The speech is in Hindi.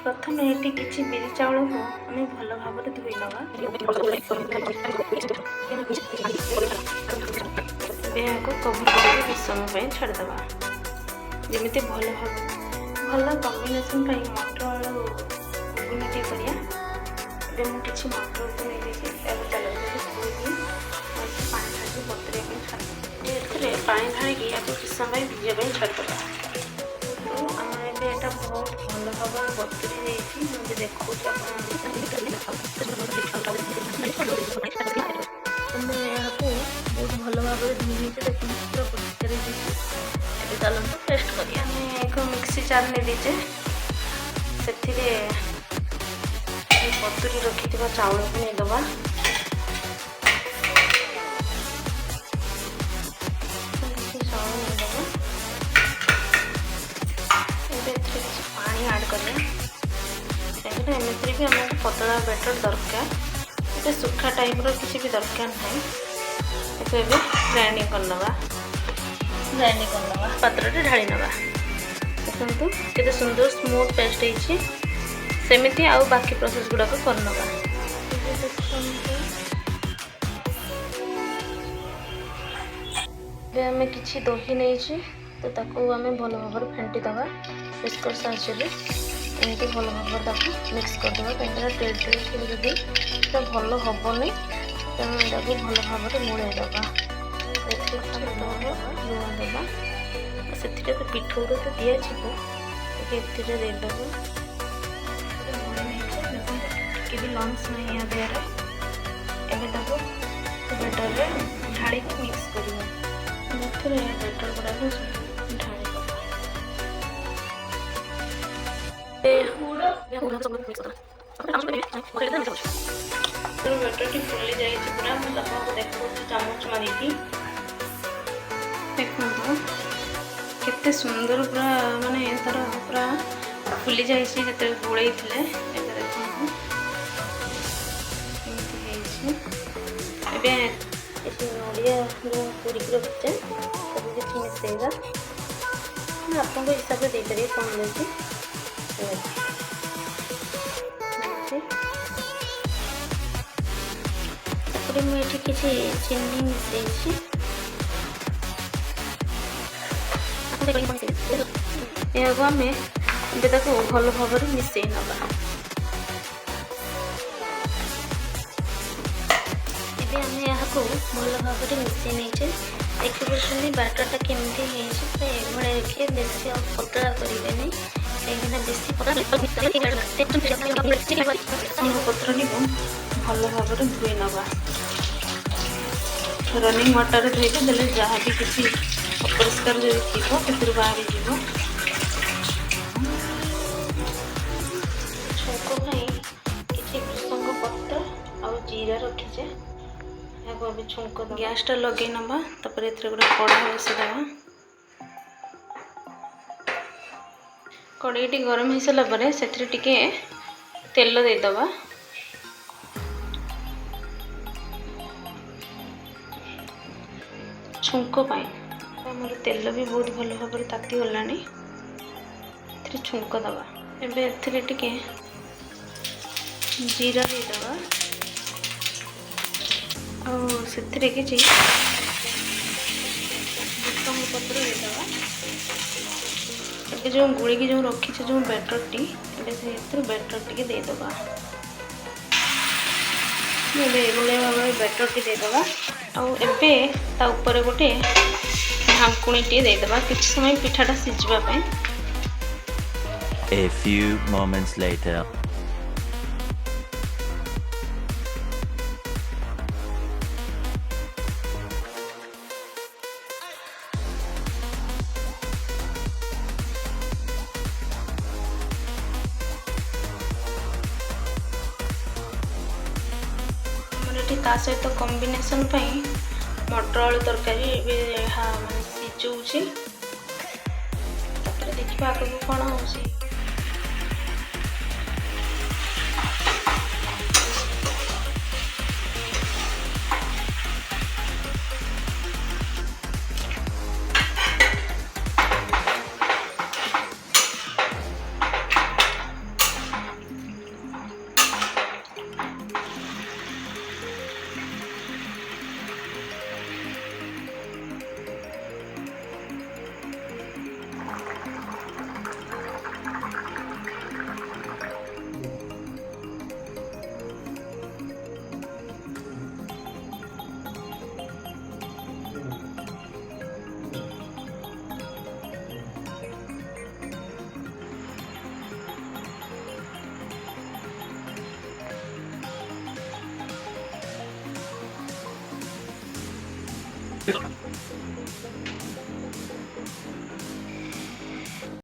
प्रथम ये किसी बिरी चाउल को आम भल भाव धोई नवा कवर कर समय छाड़देवा जमी भल भाव भल कम्बिनेसन मटर आलू घुगुनी करिया मुझे मटर को नहीं पानी पानी ढाड़ी किसी समय भिजाई छाड़देवा यहाँ बहुत भल भाव बतुरी मुझे देखा बहुत भल भाव धोई देखते पूरा परिष्कार चलते पेस्ट करिया एक मिक्सी जार नहीं दीजे से बतुरी रखि चाउल को नहीं दबा पानी ऐड करें एमती भी आमको पतला बैटर दरकार सुखा टाइप किसी भी दरकार नहीं ग्राइंडिंग करनवा पात्र ढाड़ी नवा देखो केते सुंदर स्मूथ पेस्ट होती सेमती आउ बाकी प्रोसेस गुड़ाक करनवा आम कि दही नहीं तो ताको आम भल भाव फेंटी दवा विस्कर साहाय्य एमती भल भाव मिक्स करदे कहीं टेल टेल जदि भल हेनी तेणु यहाँ भल भाव मुड़े दवा लुण दवा से तो पिठौ तो दिज्व देदेव कि भी लंग्स नहीं यहाँ देर एवं बेटर ढाड़ी मिक्स कर बेटर गुड़ाक बेटर टी फुली जाइए पूरा मुझे देखो चामच मारिकी देखो केते सुंदर पूरा माने तार पूरा फुली जाइए जिते गोलई थे देखो नड़िया जो पूरी रखीचे सब किसी मिसेगा आप हिसाब से देपारे कम लगे मुझे किसी चीनी मिसई आम भल भाव मिसई नवा आम यहाँ भल भाव मिसई नहीं देखिए बैटरटा केमती है रखिए बेसी पतला करें कहीं बेसी पत्र भल भाव धोई नवा रनिंग वाटर धोई जहाँ भी किसी अपरिष्कार थी बाहरी जीव छुंक किसी भृषंग पत्र आ जीरा रखीचे यहाँ अभी छुंक गैसटा लगे नवा गोटे कड़ा बसदेवा कड़ाई गरम हो सारापर से तेल देदबा छुंक आमर तेल भी बहुत भल भाव ताती गला छुंक दवा एवं जीरा देदबा से किसी भृषंग पत्र देदबा ए जो गुड़ी की जो रखीचे जो बैटर टी से बैटर टी देदबा एभली भाव बैटर टी देदबा आबे ता ऊपर गोटे ढांकुणी टी देदबा किसी समय पिठाटा सिझापी A few moments later. ता सहित कॉम्बिनेशन मटर आलू तरकारी माने सिझुची देखिए आगे कौन हो